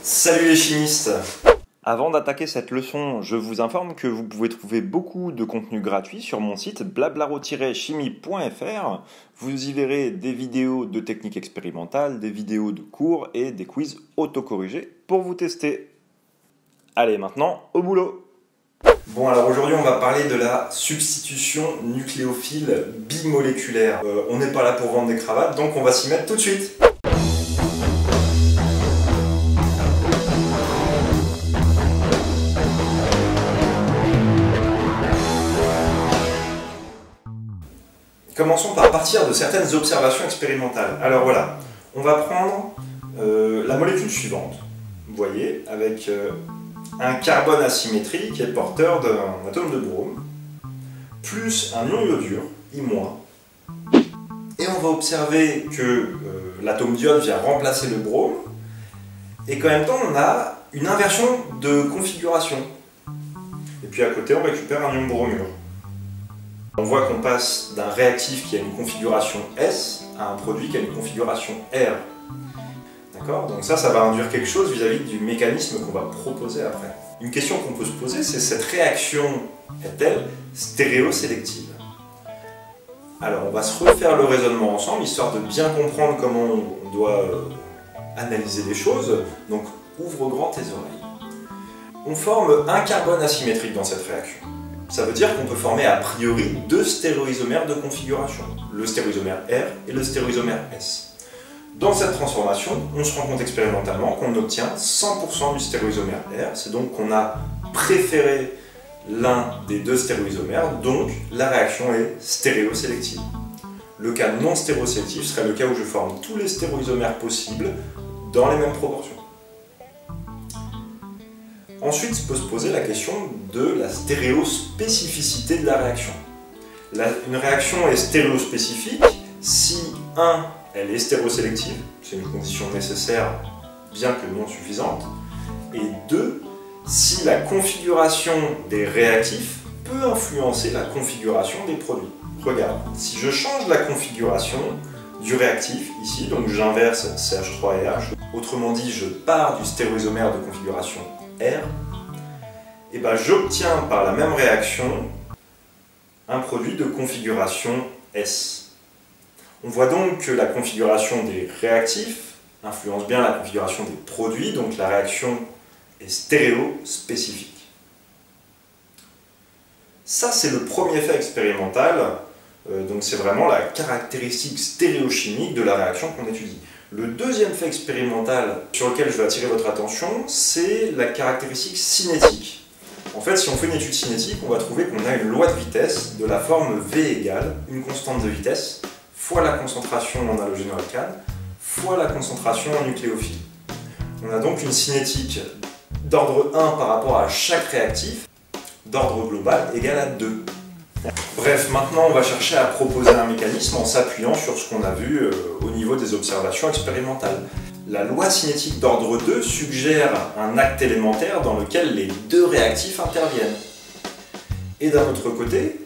Salut les chimistes! Avant d'attaquer cette leçon, je vous informe que vous pouvez trouver beaucoup de contenu gratuit sur mon site blablaro-chimie.fr. Vous y verrez des vidéos de techniques expérimentales, des vidéos de cours et des quiz autocorrigés pour vous tester. Allez, maintenant, au boulot! Bon, alors aujourd'hui on va parler de la substitution nucléophile bimoléculaire. On n'est pas là pour vendre des cravates, donc on va s'y mettre tout de suite. Commençons par partir de certaines observations expérimentales. Alors voilà, on va prendre la molécule suivante, vous voyez, avec un carbone asymétrique qui est porteur d'un atome de brome, plus un ion iodure, I-. Et on va observer que l'atome d'iode vient remplacer le brome, et qu'en même temps on a une inversion de configuration. Et puis à côté on récupère un ion bromure. On voit qu'on passe d'un réactif qui a une configuration S à un produit qui a une configuration R. D'accord? Donc ça va induire quelque chose vis-à-vis du mécanisme qu'on va proposer après. Une question qu'on peut se poser, c'est cette réaction est-elle stéréosélective? Alors on va se refaire le raisonnement ensemble, histoire de bien comprendre comment on doit analyser les choses. Donc ouvre grand tes oreilles. On forme un carbone asymétrique dans cette réaction. Ça veut dire qu'on peut former a priori deux stéréoisomères de configuration, le stéréoisomère R et le stéréoisomère S. Dans cette transformation, on se rend compte expérimentalement qu'on obtient 100% du stéréoisomère R, c'est donc qu'on a préféré l'un des deux stéréoisomères, donc la réaction est stéréosélective. Le cas non stéréosélectif serait le cas où je forme tous les stéréoisomères possibles dans les mêmes proportions. Ensuite, se peut se poser la question de la stéréospécificité de la réaction. Une réaction est stéréospécifique si 1. Elle est stéréosélective, c'est une condition nécessaire bien que non suffisante, et 2. Si la configuration des réactifs peut influencer la configuration des produits. Regarde, si je change la configuration du réactif ici, donc j'inverse CH3 et H, autrement dit je pars du stéréoisomère de configuration R, et ben j'obtiens par la même réaction un produit de configuration S. On voit donc que la configuration des réactifs influence bien la configuration des produits, donc la réaction est stéréospécifique. Ça c'est le premier fait expérimental, donc c'est vraiment la caractéristique stéréochimique de la réaction qu'on étudie. Le deuxième fait expérimental sur lequel je vais attirer votre attention, c'est la caractéristique cinétique. En fait, si on fait une étude cinétique, on va trouver qu'on a une loi de vitesse de la forme V égale une constante de vitesse fois la concentration en halogénoalcane fois la concentration en nucléophile. On a donc une cinétique d'ordre 1 par rapport à chaque réactif, d'ordre global égal à 2. Bref, maintenant on va chercher à proposer un mécanisme en s'appuyant sur ce qu'on a vu au niveau des observations expérimentales. La loi cinétique d'ordre 2 suggère un acte élémentaire dans lequel les deux réactifs interviennent. Et d'un autre côté,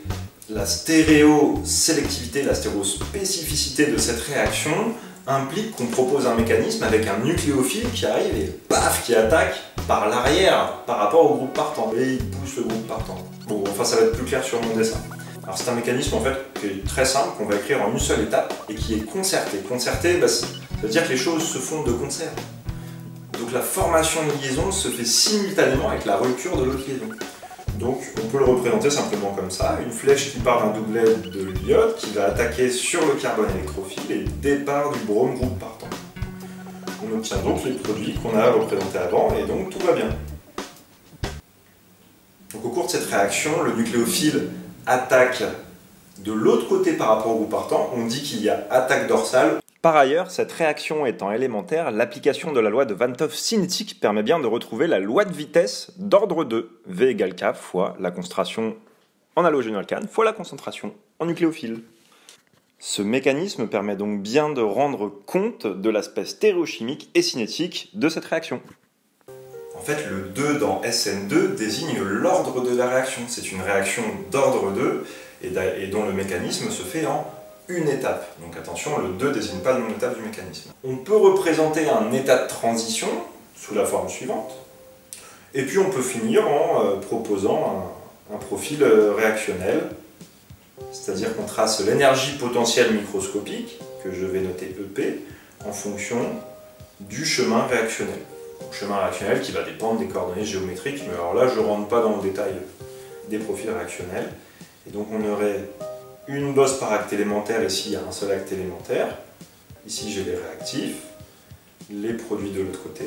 la stéréosélectivité, la stéréospécificité de cette réaction implique qu'on propose un mécanisme avec un nucléophile qui arrive et paf, qui attaque par l'arrière par rapport au groupe partant. Et il pousse le groupe partant. Bon, enfin ça va être plus clair sur mon dessin. Alors c'est un mécanisme en fait qui est très simple, qu'on va écrire en une seule étape et qui est concerté. Concerté, ça veut dire que les choses se font de concert. Donc la formation de liaison se fait simultanément avec la rupture de l'autre liaison. Donc on peut le représenter simplement comme ça, une flèche qui part d'un doublet de l'iode qui va attaquer sur le carbone électrophile et le départ du brome groupe partant. On obtient donc les produits qu'on a représentés avant et donc tout va bien. Donc au cours de cette réaction, le nucléophile attaque de l'autre côté par rapport au groupe partant, on dit qu'il y a attaque dorsale. Par ailleurs, cette réaction étant élémentaire, l'application de la loi de Van 't Hoff cinétique permet bien de retrouver la loi de vitesse d'ordre 2, V égale K fois la concentration en halogénoalcane fois la concentration en nucléophile. Ce mécanisme permet donc bien de rendre compte de l'aspect stéréochimique et cinétique de cette réaction. En fait, le 2 dans SN2 désigne l'ordre de la réaction. C'est une réaction d'ordre 2 et dont le mécanisme se fait en une étape. Donc attention, le 2 désigne pas le nombre d'étapes du mécanisme. On peut représenter un état de transition sous la forme suivante. Et puis on peut finir en proposant un profil réactionnel, c'est-à-dire qu'on trace l'énergie potentielle microscopique, que je vais noter EP, en fonction du chemin réactionnel. Donc, chemin réactionnel qui va dépendre des coordonnées géométriques, mais alors là je ne rentre pas dans le détail des profils réactionnels. Et donc on aurait une bosse par acte élémentaire, ici il y a un seul acte élémentaire. Ici j'ai les réactifs, les produits de l'autre côté,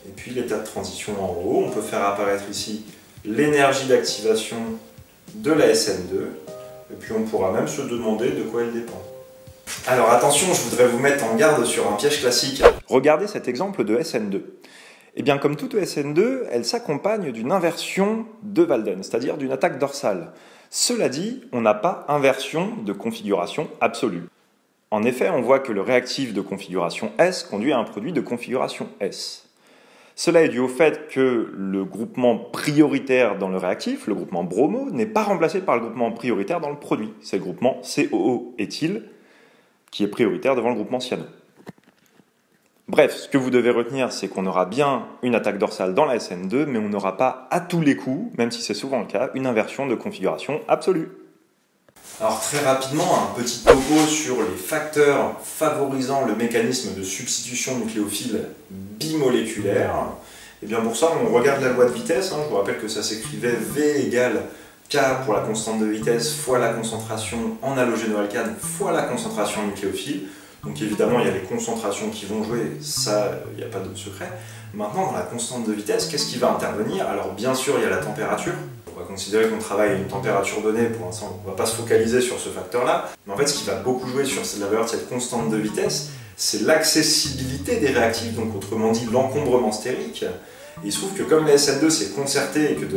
et puis l'état de transition en haut. On peut faire apparaître ici l'énergie d'activation de la SN2, et puis on pourra même se demander de quoi elle dépend. Alors attention, je voudrais vous mettre en garde sur un piège classique. Regardez cet exemple de SN2. Eh bien, comme toute SN2, elle s'accompagne d'une inversion de Walden, c'est-à-dire d'une attaque dorsale. Cela dit, on n'a pas inversion de configuration absolue. En effet, on voit que le réactif de configuration S conduit à un produit de configuration S. Cela est dû au fait que le groupement prioritaire dans le réactif, le groupement bromo, n'est pas remplacé par le groupement prioritaire dans le produit. C'est le groupement COO-éthyle qui est prioritaire devant le groupement cyano. Bref, ce que vous devez retenir, c'est qu'on aura bien une attaque dorsale dans la SN2, mais on n'aura pas à tous les coups, même si c'est souvent le cas, une inversion de configuration absolue. Alors très rapidement, un petit topo sur les facteurs favorisant le mécanisme de substitution nucléophile bimoléculaire. Et bien pour ça, on regarde la loi de vitesse. Je vous rappelle que ça s'écrivait V égale K pour la constante de vitesse fois la concentration en halogénoalcane fois la concentration nucléophile. Donc évidemment, il y a les concentrations qui vont jouer, ça, il n'y a pas de secret. Maintenant, dans la constante de vitesse, qu'est-ce qui va intervenir? Alors bien sûr, il y a la température. On va considérer qu'on travaille à une température donnée, pour l'instant, on ne va pas se focaliser sur ce facteur-là. Mais en fait, ce qui va beaucoup jouer sur la valeur de cette constante de vitesse, c'est l'accessibilité des réactifs, donc autrement dit l'encombrement stérique. Et il se trouve que comme la SN2 s'est concertée et qu'il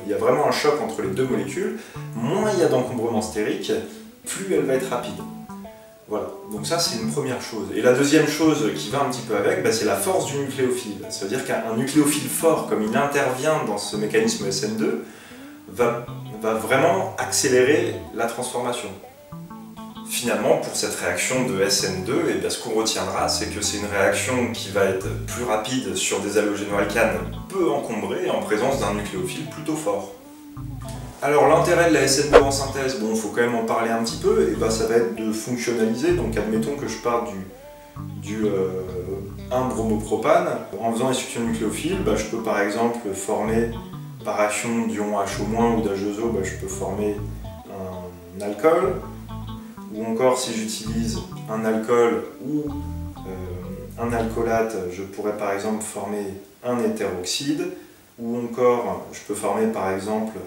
y a vraiment un choc entre les deux molécules, moins il y a d'encombrement stérique, plus elle va être rapide. Voilà, donc ça c'est une première chose. Et la deuxième chose qui va un petit peu avec, c'est la force du nucléophile. Ça veut dire qu'un nucléophile fort, comme il intervient dans ce mécanisme SN2, va vraiment accélérer la transformation. Finalement, pour cette réaction de SN2, ce qu'on retiendra, c'est que c'est une réaction qui va être plus rapide sur des halogénoalcanes peu encombrés en présence d'un nucléophile plutôt fort. Alors l'intérêt de la SN2 en synthèse, il faut quand même en parler un petit peu, et ça va être de fonctionnaliser. Donc admettons que je parte du 1-bromopropane. En faisant les substitutions nucléophiles, je peux par exemple former, par action d'ion H- ou d'H2O, je peux former un alcool. Ou encore si j'utilise un alcool ou un alcoolate, je pourrais par exemple former un hétéroxyde. Ou encore je peux former par exemple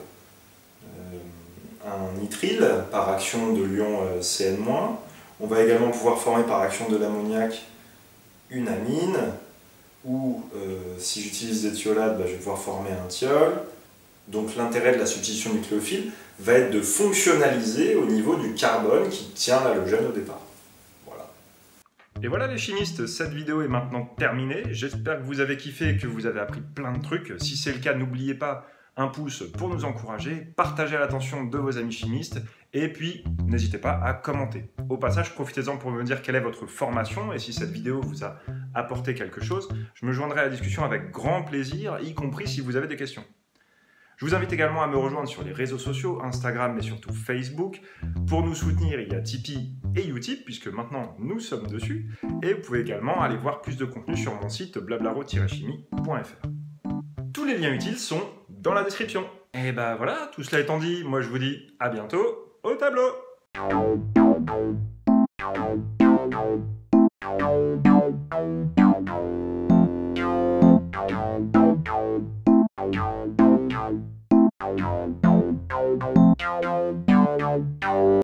un nitrile par action de l'ion Cn-. On va également pouvoir former par action de l'ammoniac une amine, ou si j'utilise des thiolates, je vais pouvoir former un thiol. Donc l'intérêt de la substitution nucléophile va être de fonctionnaliser au niveau du carbone qui tient l'halogène au départ. Voilà. Et voilà les chimistes, cette vidéo est maintenant terminée. J'espère que vous avez kiffé et que vous avez appris plein de trucs. Si c'est le cas, n'oubliez pas un pouce pour nous encourager, partagez à l'attention de vos amis chimistes, et puis n'hésitez pas à commenter. Au passage, profitez-en pour me dire quelle est votre formation, et si cette vidéo vous a apporté quelque chose, je me joindrai à la discussion avec grand plaisir, y compris si vous avez des questions. Je vous invite également à me rejoindre sur les réseaux sociaux, Instagram mais surtout Facebook. Pour nous soutenir, il y a Tipeee et Utip, puisque maintenant nous sommes dessus, et vous pouvez également aller voir plus de contenu sur mon site blablaro-chimie.fr. Tous les liens utiles sont dans la description. Et voilà, tout cela étant dit, moi je vous dis à bientôt au tableau.